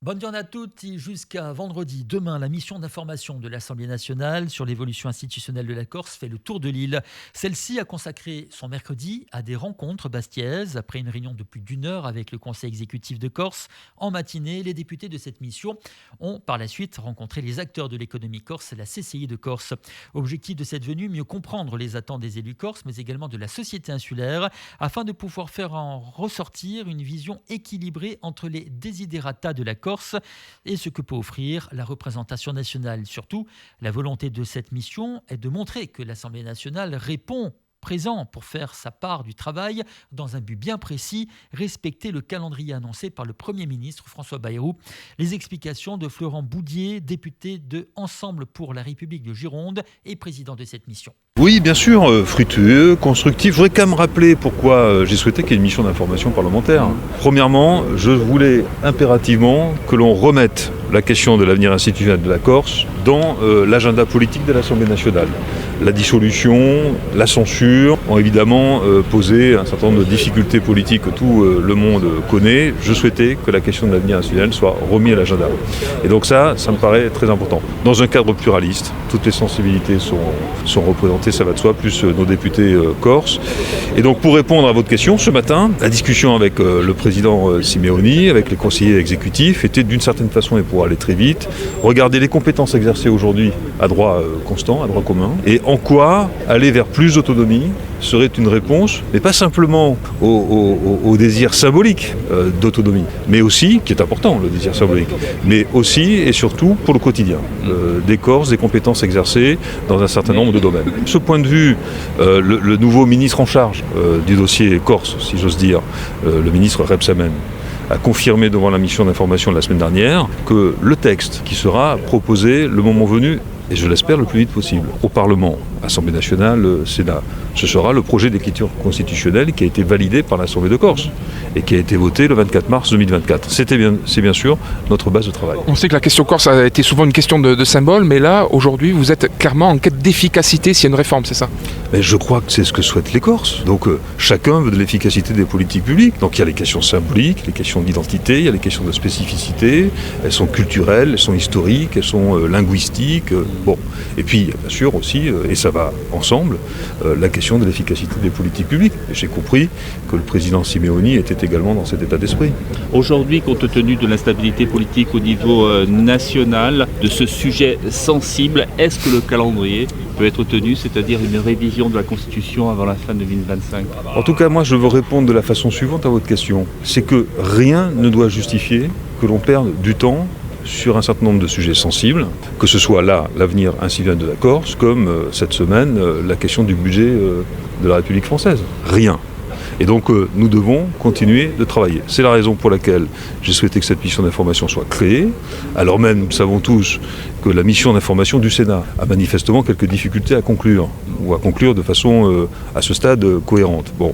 Bonne journée à toutes. Jusqu'à vendredi, demain, la mission d'information de l'Assemblée nationale sur l'évolution institutionnelle de la Corse fait le tour de l'île. Celle-ci a consacré son mercredi à des rencontres bastiaises. Après une réunion de plus d'une heure avec le Conseil exécutif de Corse, en matinée, les députés de cette mission ont par la suite rencontré les acteurs de l'économie corse et la CCI de Corse. Objectif de cette venue, mieux comprendre les attentes des élus corses, mais également de la société insulaire, afin de pouvoir faire en ressortir une vision équilibrée entre les desiderata de la Corse et ce que peut offrir la représentation nationale. Surtout, la volonté de cette mission est de montrer que l'Assemblée nationale répond présent pour faire sa part du travail dans un but bien précis, respecter le calendrier annoncé par le Premier ministre François Bayrou. Les explications de Florent Boudier, député de Ensemble pour la République de Gironde et président de cette mission. Oui, bien sûr, fructueux, constructif. Je voudrais quand même rappeler pourquoi j'ai souhaité qu'il y ait une mission d'information parlementaire. Premièrement, je voulais impérativement que l'on remette la question de l'avenir institutionnel de la Corse dans l'agenda politique de l'Assemblée nationale. La dissolution, la censure ont évidemment posé un certain nombre de difficultés politiques que tout le monde connaît. Je souhaitais que la question de l'avenir institutionnel soit remise à l'agenda. Et donc ça me paraît très important. Dans un cadre pluraliste, toutes les sensibilités sont représentées, ça va de soi, plus nos députés corses. Et donc pour répondre à votre question, ce matin, la discussion avec le président Simeoni, avec les conseillers exécutifs, était d'une certaine façon, et pour aller très vite, regarder les compétences exercées aujourd'hui à droit constant, à droit commun, et en quoi aller vers plus d'autonomie serait une réponse, mais pas simplement au désir symbolique d'autonomie, mais aussi, qui est important, le désir symbolique, mais aussi et surtout pour le quotidien, des Corses, des compétences exercées dans un certain nombre de domaines. De ce point de vue, le nouveau ministre en charge du dossier Corse, si j'ose dire, le ministre Rebsamen, a confirmé devant la mission d'information de la semaine dernière que le texte qui sera proposé le moment venu, et je l'espère le plus vite possible, au Parlement, Assemblée nationale, Sénat. Ce sera le projet d'écriture constitutionnelle qui a été validé par l'Assemblée de Corse et qui a été voté le 24 mars 2024. C'est bien sûr notre base de travail. On sait que la question corse a été souvent une question de symbole, mais là, aujourd'hui, vous êtes clairement en quête d'efficacité s'il y a une réforme, c'est ça ? Mais je crois que c'est ce que souhaitent les Corses. Donc chacun veut de l'efficacité des politiques publiques. Donc il y a les questions symboliques, les questions d'identité, il y a les questions de spécificité. Elles sont culturelles, elles sont historiques, elles sont linguistiques. Bon. Et puis bien sûr aussi, et ça va ensemble, la question de l'efficacité des politiques publiques. Et j'ai compris que le président Simeoni était également dans cet état d'esprit. Aujourd'hui, compte tenu de l'instabilité politique au niveau national, de ce sujet sensible, est-ce que le calendrier peut être tenu, c'est-à-dire une révision de la Constitution avant la fin de 2025 ? En tout cas, moi, je veux répondre de la façon suivante à votre question. C'est que rien ne doit justifier que l'on perde du temps sur un certain nombre de sujets sensibles, que ce soit là, l'avenir institutionnel de la Corse, comme cette semaine, la question du budget de la République française. Rien. Et donc nous devons continuer de travailler. C'est la raison pour laquelle j'ai souhaité que cette mission d'information soit créée, alors même nous savons tous que la mission d'information du Sénat a manifestement quelques difficultés à conclure, ou à conclure de façon à ce stade cohérente. Bon.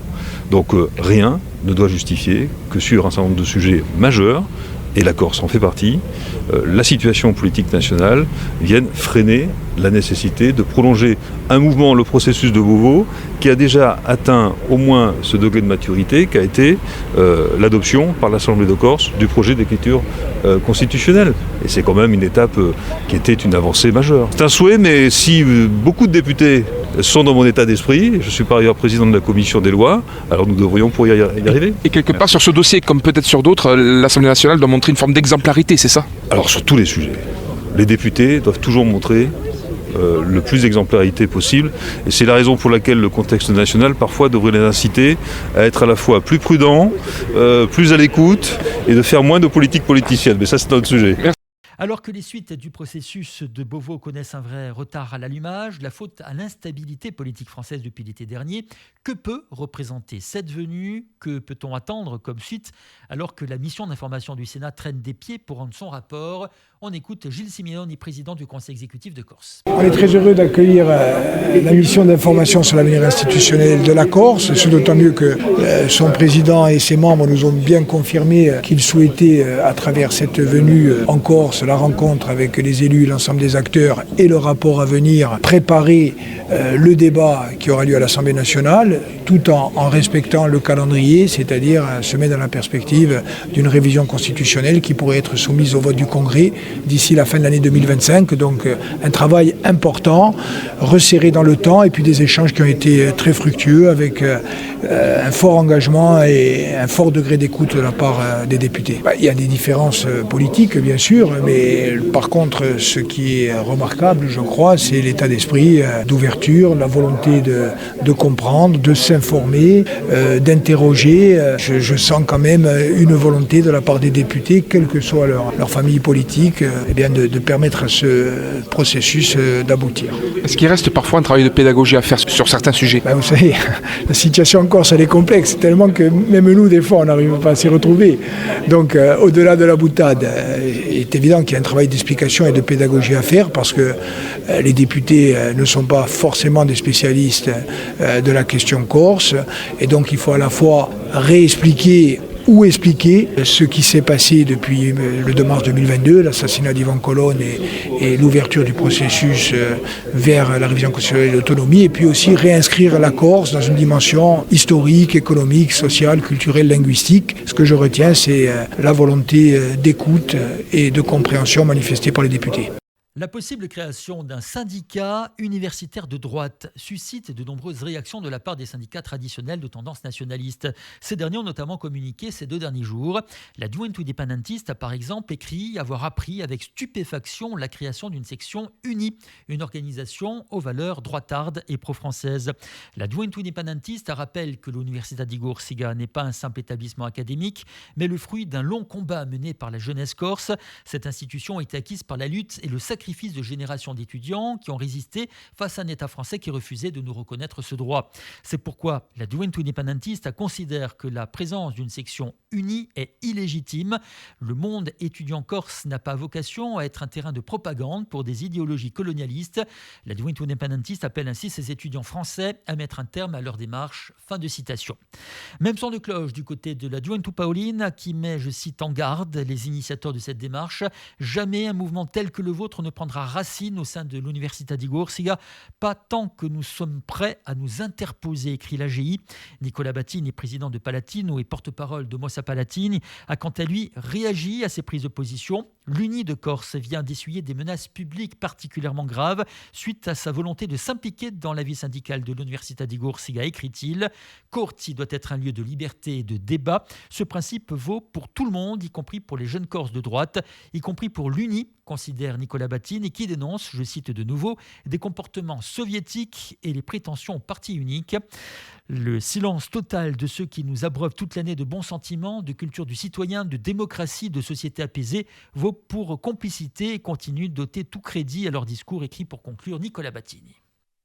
Donc rien ne doit justifier que sur un certain nombre de sujets majeurs, et la Corse en fait partie, la situation politique nationale vienne freiner la nécessité de prolonger un mouvement, le processus de Beauvau, qui a déjà atteint au moins ce degré de maturité qu'a été l'adoption par l'Assemblée de Corse du projet d'écriture constitutionnelle. Et c'est quand même une étape qui était une avancée majeure. C'est un souhait, mais si beaucoup de députés sont dans mon état d'esprit, je suis par ailleurs président de la commission des lois, alors nous devrions pouvoir y arriver. Et quelque part sur ce dossier, comme peut-être sur d'autres, l'Assemblée nationale doit montrer une forme d'exemplarité, c'est ça ? Alors sur tous les sujets, les députés doivent toujours montrer le plus d'exemplarité possible. Et c'est la raison pour laquelle le contexte national parfois devrait les inciter à être à la fois plus prudents, plus à l'écoute et de faire moins de politique politicienne. Mais ça, c'est notre sujet. Merci. Alors que les suites du processus de Beauvau connaissent un vrai retard à l'allumage, la faute à l'instabilité politique française depuis l'été dernier, que peut représenter cette venue ? Que peut-on attendre comme suite alors que la mission d'information du Sénat traîne des pieds pour rendre son rapport ? On écoute Gilles Simeoni, président du Conseil exécutif de Corse. On est très heureux d'accueillir la mission d'information sur l'avenir institutionnel de la Corse, c'est d'autant mieux que son président et ses membres nous ont bien confirmé qu'ils souhaitaient, à travers cette venue en Corse, la rencontre avec les élus, l'ensemble des acteurs et le rapport à venir, préparer le débat qui aura lieu à l'Assemblée nationale, tout en respectant le calendrier, c'est-à-dire se mettre dans la perspective d'une révision constitutionnelle qui pourrait être soumise au vote du Congrès d'ici la fin de l'année 2025. Donc un travail important, resserré dans le temps, et puis des échanges qui ont été très fructueux avec un fort engagement et un fort degré d'écoute de la part des députés. Il y a des différences politiques, bien sûr, mais par contre, ce qui est remarquable, je crois, c'est l'état d'esprit d'ouverture, la volonté de comprendre, de s'informer, d'interroger. Je sens quand même une volonté de la part des députés, quelle que soit leur famille politique, de permettre à ce processus d'aboutir. Est-ce qu'il reste parfois un travail de pédagogie à faire sur certains sujets ? Vous savez, la situation en Corse, elle est complexe, tellement que même nous, des fois, on n'arrive pas à s'y retrouver. Donc, au-delà de la boutade, il est évident qu'il y a un travail d'explication et de pédagogie à faire, parce que les députés ne sont pas forcément des spécialistes de la question corse, et donc il faut à la fois réexpliquer ou expliquer ce qui s'est passé depuis le 2 mars 2022, l'assassinat d'Yvan Colonne et l'ouverture du processus vers la révision constitutionnelle de l'autonomie, et puis aussi réinscrire la Corse dans une dimension historique, économique, sociale, culturelle, linguistique. Ce que je retiens, c'est la volonté d'écoute et de compréhension manifestée par les députés. La possible création d'un syndicat universitaire de droite suscite de nombreuses réactions de la part des syndicats traditionnels de tendance nationaliste. Ces derniers ont notamment communiqué ces 2 derniers jours. La Juventud Independentista a par exemple écrit avoir appris avec stupéfaction la création d'une section unie, une organisation aux valeurs droitardes et pro-françaises. La Juventud Independentista rappelle que l'Università di Corsica n'est pas un simple établissement académique, mais le fruit d'un long combat mené par la jeunesse corse. Cette institution a été acquise par la lutte et le sacrifice de générations d'étudiants qui ont résisté face à un État français qui refusait de nous reconnaître ce droit. C'est pourquoi la Juventud Independentista considère que la présence d'une section unie est illégitime. Le monde étudiant corse n'a pas vocation à être un terrain de propagande pour des idéologies colonialistes. La Juventud Independentista appelle ainsi ses étudiants français à mettre un terme à leur démarche. Fin de citation. Même son de cloche du côté de la Juventud Paolina qui met, je cite, en garde les initiateurs de cette démarche. Jamais un mouvement tel que le vôtre ne prendra racine au sein de l'Università di Corsica, pas tant que nous sommes prêts à nous interposer, écrit l'AGI. Nicola Battini, président de Palatino et porte-parole de Mossa Palatini, a quant à lui réagi à ces prises de position. L'Uni de Corse vient d'essuyer des menaces publiques particulièrement graves suite à sa volonté de s'impliquer dans la vie syndicale de l'Università di Corsica, écrit-il. Corti doit être un lieu de liberté et de débat. Ce principe vaut pour tout le monde, y compris pour les jeunes Corses de droite, y compris pour l'Uni, considère Nicola Battini, qui dénonce, je cite de nouveau, des comportements soviétiques et les prétentions au parti unique. Le silence total de ceux qui nous abreuvent toute l'année de bons sentiments, de culture du citoyen, de démocratie, de société apaisée, vaut pour complicité et continue de doter tout crédit à leur discours, écrit pour conclure Nicola Battini.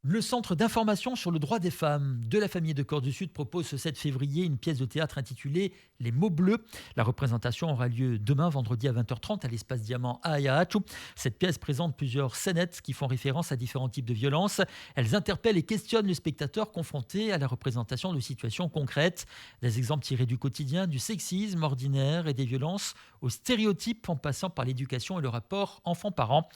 Le Centre d'information sur le droit des femmes de la famille de Corse du Sud propose ce 7 février une pièce de théâtre intitulée « Les mots bleus ». La représentation aura lieu demain, vendredi à 20h30 à l'Espace Diamant à Ajaccio. Cette pièce présente plusieurs scénettes qui font référence à différents types de violences. Elles interpellent et questionnent le spectateur confronté à la représentation de situations concrètes. Des exemples tirés du quotidien, du sexisme ordinaire et des violences aux stéréotypes en passant par l'éducation et le rapport enfant-parent.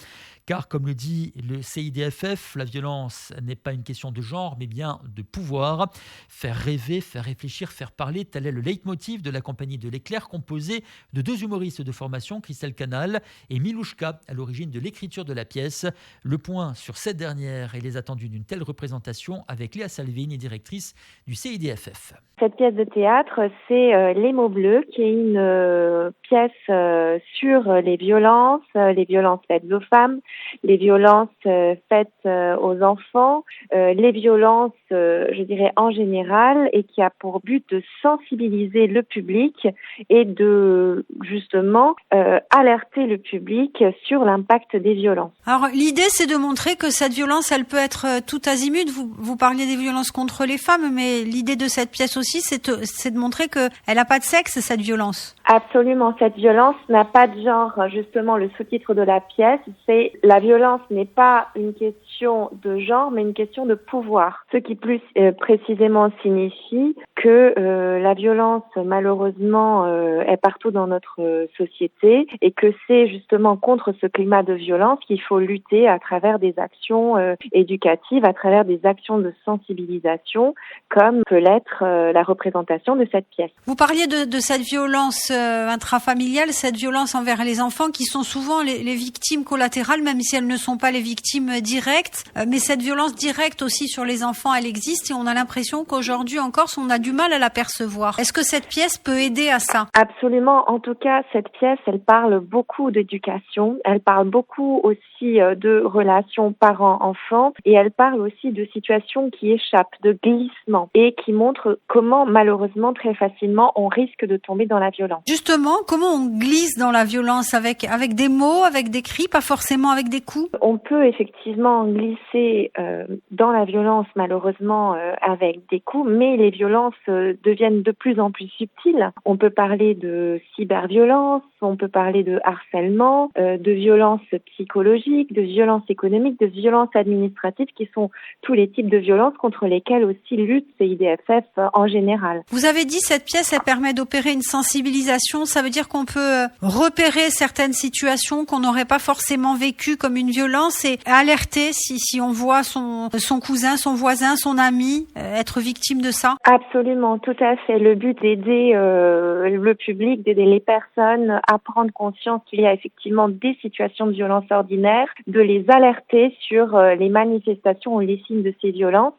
Car, comme le dit le CIDFF, la violence n'est pas une question de genre, mais bien de pouvoir. Faire rêver, faire réfléchir, faire parler, tel est le leitmotiv de la compagnie de l'Éclair, composée de 2 humoristes de formation, Christelle Canal et Milouchka, à l'origine de l'écriture de la pièce. Le point sur cette dernière et les attendus d'une telle représentation avec Léa Salvini, directrice du CIDFF. Cette pièce de théâtre, c'est Les mots bleus, qui est une pièce sur les violences faites aux femmes, les violences faites aux enfants, les violences, je dirais, en général, et qui a pour but de sensibiliser le public et de, justement, alerter le public sur l'impact des violences. Alors, l'idée, c'est de montrer que cette violence, elle peut être tout azimut. Vous parliez des violences contre les femmes, mais l'idée de cette pièce aussi, c'est de montrer qu'elle n'a pas de sexe, cette violence. Absolument, cette violence n'a pas de genre. Justement, le sous-titre de la pièce, c'est « La violence n'est pas une question de genre, mais une question de pouvoir. Ce qui plus précisément signifie que la violence, malheureusement, est partout dans notre société et que c'est justement contre ce climat de violence qu'il faut lutter à travers des actions éducatives, à travers des actions de sensibilisation, comme peut l'être la représentation de cette pièce. Vous parliez de cette violence intrafamiliale, cette violence envers les enfants qui sont souvent les victimes collatérales, même si elles ne sont pas les victimes directes. Mais cette violence directe aussi sur les enfants, elle existe et on a l'impression qu'aujourd'hui en Corse, on a du mal à la percevoir. Est-ce que cette pièce peut aider à ça ? Absolument. En tout cas, cette pièce, elle parle beaucoup d'éducation. Elle parle beaucoup aussi de relations parents-enfants et elle parle aussi de situations qui échappent, de glissements et qui montrent comment, malheureusement, très facilement, on risque de tomber dans la violence. Justement, comment on glisse dans la violence avec des mots, avec des cris, pas forcément avec des coups ? On peut effectivement glisser dans la violence, malheureusement, avec des coups, mais les violences deviennent de plus en plus subtiles. On peut parler de cyberviolence, on peut parler de harcèlement, de violence psychologique, de violence économique, de violence administrative, qui sont tous les types de violences contre lesquelles aussi lutte CIDFF en général. Vous avez dit cette pièce, elle permet d'opérer une sensibilisation. Ça veut dire qu'on peut repérer certaines situations qu'on n'aurait pas forcément vécues comme une violence et alerter si on voit son cousin, son voisin, son ami être victime de ça. Absolument, tout à fait. Le but d'aider le public, d'aider les personnes à prendre conscience qu'il y a effectivement des situations de violence ordinaire, de les alerter sur les manifestations ou les signes de ces violences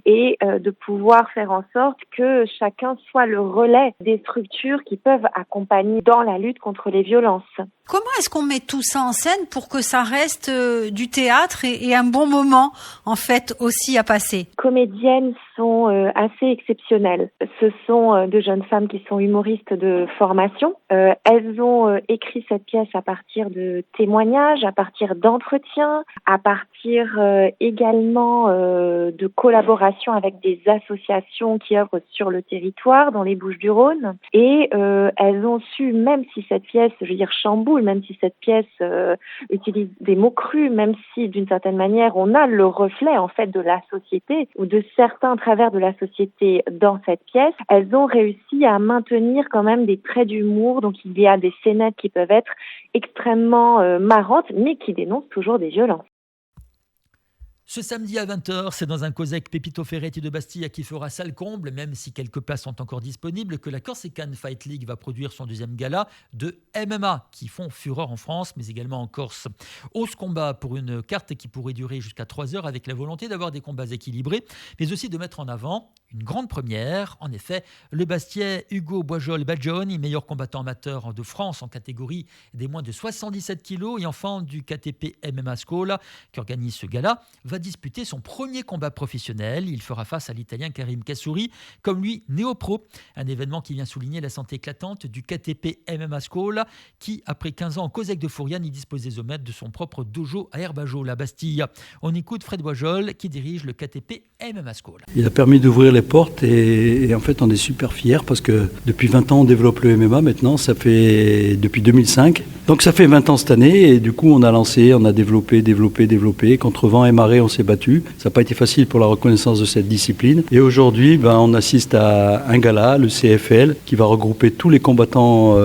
et de pouvoir faire en sorte que chacun soit le relais des structures qui peuvent accompagner dans la lutte contre les violences. Comment est-ce qu'on met tout ça en scène pour que ça reste du théâtre et un bon moment, en fait, aussi à passer ? Les comédiennes sont assez exceptionnelles. Ce sont de jeunes femmes qui sont humoristes de formation. Elles ont écrit cette pièce à partir de témoignages, à partir d'entretiens, à partir également de collaborations avec des associations qui œuvrent sur le territoire, dans les Bouches-du-Rhône. Et elles ont su, même si cette pièce, chamboule, même si cette pièce utilise des mots crus, même si d'une certaine manière on a le reflet en fait de la société ou de certains travers de la société dans cette pièce, elles ont réussi à maintenir quand même des traits d'humour. Donc il y a des scénettes qui peuvent être extrêmement marrantes, mais qui dénoncent toujours des violences. Ce samedi à 20h, c'est dans un COSEC Pepito Ferretti de Bastia qui fera salle comble, même si quelques places sont encore disponibles, que la Corsican Fight League va produire son deuxième gala de MMA, qui font fureur en France, mais également en Corse. Ose combat pour une carte qui pourrait durer jusqu'à 3 heures, avec la volonté d'avoir des combats équilibrés, mais aussi de mettre en avant une grande première. En effet, le Bastiais Hugo Boisjol-Badjoni, meilleur combattant amateur de France en catégorie des moins de 77 kg et enfant du KTP MMA School, qui organise ce gala, va disputer son premier combat professionnel. Il fera face à l'Italien Karim Kassouri, comme lui néo-pro. Un événement qui vient souligner la santé éclatante du KTP MMA School, qui, après 15 ans en COSEC de Fouriane, y dispose désormais de son propre dojo à Herbajo, la Bastille. On écoute Fred Boisjol, qui dirige le KTP MMA School. Il a permis d'ouvrir les portes et en fait on est super fiers parce que depuis 20 ans on développe le MMA maintenant, ça fait depuis 2005. Donc ça fait 20 ans cette année et du coup on a développé. Contre vent et marée on s'est battu. Ça n'a pas été facile pour la reconnaissance de cette discipline. Et aujourd'hui on assiste à un gala, le CFL, qui va regrouper tous les combattants,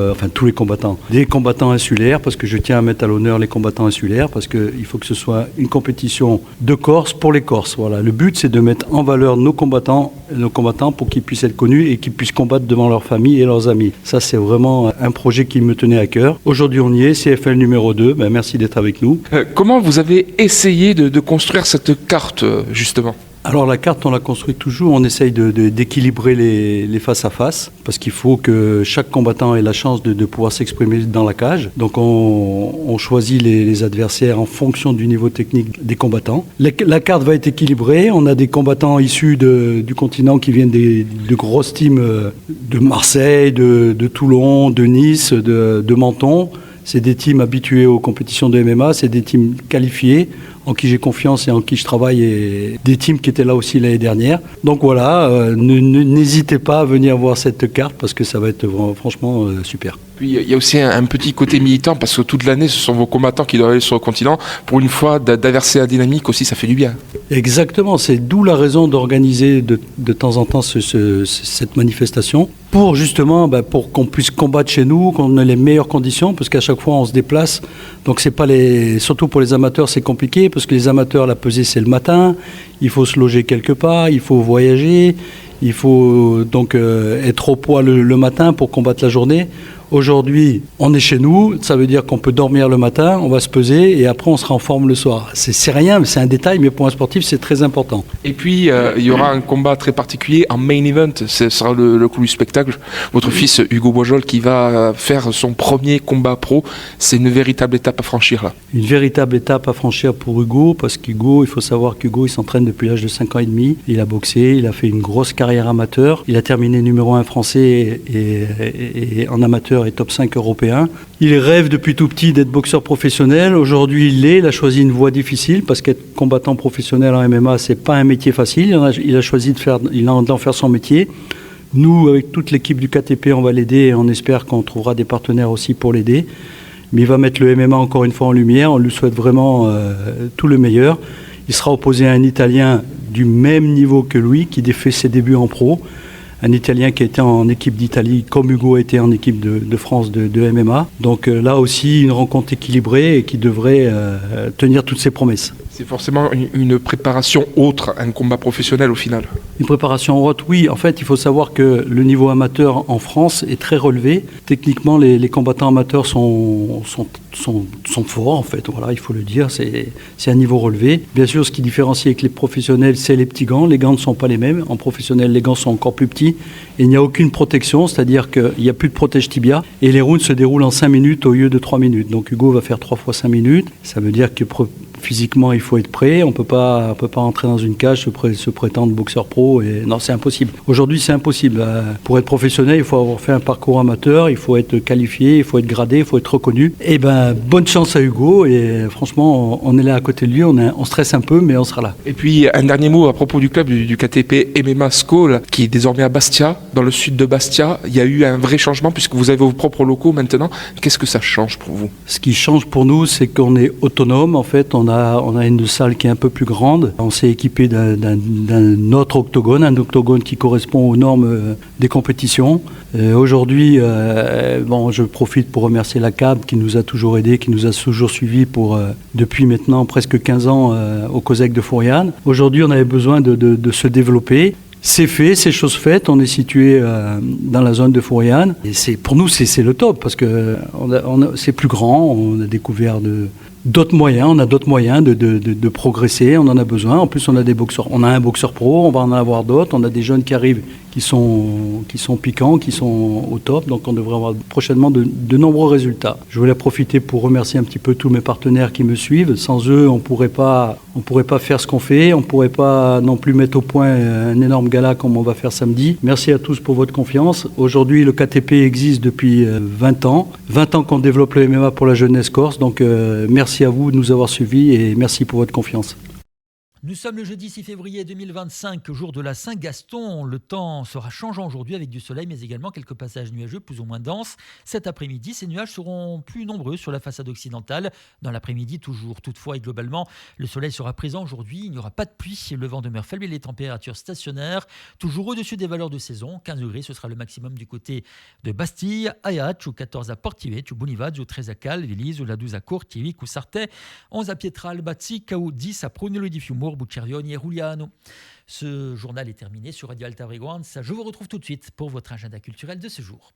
des combattants insulaires, parce que je tiens à mettre à l'honneur les combattants insulaires, parce qu'il faut que ce soit une compétition de Corse pour les Corses. Voilà. Le but c'est de mettre en valeur nos combattants pour qu'ils puissent être connus et qu'ils puissent combattre devant leurs familles et leurs amis. Ça, c'est vraiment un projet qui me tenait à cœur. Aujourd'hui, on y est, CFL numéro 2. Merci d'être avec nous. Comment vous avez essayé de construire cette carte, justement ? Alors la carte, on la construit toujours, on essaye d'équilibrer les face-à-face, parce qu'il faut que chaque combattant ait la chance de pouvoir s'exprimer dans la cage. Donc on choisit les adversaires en fonction du niveau technique des combattants. La carte va être équilibrée, on a des combattants issus du continent qui viennent de grosses teams de Marseille, de Toulon, de Nice, de Menton. C'est des teams habitués aux compétitions de MMA, c'est des teams qualifiés. en qui j'ai confiance et en qui je travaille, et des teams qui étaient là aussi l'année dernière. Donc voilà, n'hésitez pas à venir voir cette carte parce que ça va être franchement super. Puis il y a aussi un petit côté militant parce que toute l'année ce sont vos combattants qui doivent aller sur le continent. Pour une fois d'inverser la dynamique aussi, ça fait du bien. Exactement, c'est d'où la raison d'organiser de temps en temps cette manifestation pour justement pour qu'on puisse combattre chez nous, qu'on ait les meilleures conditions parce qu'à chaque fois on se déplace. Donc c'est pas surtout pour les amateurs c'est compliqué parce que les amateurs la pesée c'est le matin, il faut se loger quelque part, il faut voyager, il faut donc être au poids le matin pour combattre la journée. Aujourd'hui, on est chez nous, ça veut dire qu'on peut dormir le matin, on va se peser et après on sera en forme le soir. C'est rien, c'est un détail, mais pour un sportif, c'est très important. Et puis, il y aura un combat très particulier en main event, ce sera le clou du spectacle. Votre fils, Hugo Boisjol, qui va faire son premier combat pro, c'est une véritable étape à franchir là. Une véritable étape à franchir pour Hugo, parce qu'Hugo, il faut savoir qu'Hugo, il s'entraîne depuis l'âge de 5 ans et demi. Il a boxé, il a fait une grosse carrière amateur. Il a terminé numéro 1 français et en amateur et top 5 européen. Il rêve depuis tout petit d'être boxeur professionnel. Aujourd'hui, il a choisi une voie difficile parce qu'être combattant professionnel en MMA, c'est pas un métier facile. Il a choisi d'en faire son métier. Nous, avec toute l'équipe du KTP, on va l'aider et on espère qu'on trouvera des partenaires aussi pour l'aider. Mais il va mettre le MMA encore une fois en lumière. On lui souhaite vraiment tout le meilleur. Il sera opposé à un Italien du même niveau que lui, qui fait ses débuts en pro. Un Italien qui a été en équipe d'Italie, comme Hugo a été en équipe de France de MMA. Donc là aussi, une rencontre équilibrée et qui devrait tenir toutes ses promesses. C'est forcément une préparation autre, un combat professionnel au final. Une préparation haute, oui. En fait, il faut savoir que le niveau amateur en France est très relevé. Techniquement, les combattants amateurs sont forts, en fait. Voilà, il faut le dire. C'est un niveau relevé. Bien sûr, ce qui différencie avec les professionnels, c'est les petits gants. Les gants ne sont pas les mêmes. En professionnel, les gants sont encore plus petits. Et il n'y a aucune protection, c'est-à-dire qu'il n'y a plus de protège tibia. Et les rounds se déroulent en 5 minutes au lieu de 3 minutes. Donc Hugo va faire 3 fois 5 minutes. Ça veut dire que physiquement, il faut être prêt. On peut pas entrer dans une cage, se prétendre boxeur pro. Et non, c'est impossible. Aujourd'hui, c'est impossible. Pour être professionnel, il faut avoir fait un parcours amateur, il faut être qualifié, il faut être gradé, il faut être reconnu. Et bonne chance à Hugo. Et franchement, on est là à côté de lui. On stresse un peu, mais on sera là. Et puis, un dernier mot à propos du club du KTP MMA Skol, qui est désormais à Bastia, dans le sud de Bastia. Il y a eu un vrai changement puisque vous avez vos propres locaux maintenant. Qu'est-ce que ça change pour vous? Ce qui change pour nous, c'est qu'on est autonome. En fait, on a une salle qui est un peu plus grande. On s'est équipé d'un autre octogone, un octogone qui correspond aux normes des compétitions. Aujourd'hui, je profite pour remercier la CAB qui nous a toujours aidés, qui nous a toujours suivis depuis maintenant presque 15 ans au COSEC de Fourriane. Aujourd'hui, on avait besoin de se développer. C'est fait, c'est chose faite. On est situé dans la zone de Fourriane. Et pour nous, c'est le top parce que c'est plus grand. On a découvert d'autres moyens. On a d'autres moyens de progresser. On en a besoin. En plus, on a des boxeurs. On a un boxeur pro. On va en avoir d'autres. On a des jeunes qui arrivent qui sont piquants, qui sont au top. Donc, on devrait avoir prochainement de nombreux résultats. Je voulais profiter pour remercier un petit peu tous mes partenaires qui me suivent. Sans eux, on pourrait pas faire ce qu'on fait. On pourrait pas non plus mettre au point un énorme gala comme on va faire samedi. Merci à tous pour votre confiance. Aujourd'hui, le KTP existe depuis 20 ans. 20 ans qu'on développe le MMA pour la jeunesse corse. Donc, merci à vous de nous avoir suivis et merci pour votre confiance. Nous sommes le jeudi 6 février 2025, jour de la Saint-Gaston. Le temps sera changeant aujourd'hui avec du soleil, mais également quelques passages nuageux plus ou moins denses. Cet après-midi, ces nuages seront plus nombreux sur la façade occidentale. Dans l'après-midi, toujours. Toutefois et globalement, le soleil sera présent aujourd'hui. Il n'y aura pas de pluie. Le vent demeure faible et les températures stationnaires, toujours au-dessus des valeurs de saison. 15 degrés, ce sera le maximum du côté de Bastille, Aiac, ou 14 à Portivec, ou Bonivaz, ou 13 à Cal, Vélize, ou la 12 à Courtivic, ou Sarthe, 11 à Pietral, Bazzi, Cau, 10 à Prunello di Fiumor, Bucciarioni et Rugliano. Ce journal est terminé sur Radio Alta Frequenza. Je vous retrouve tout de suite pour votre agenda culturel de ce jour.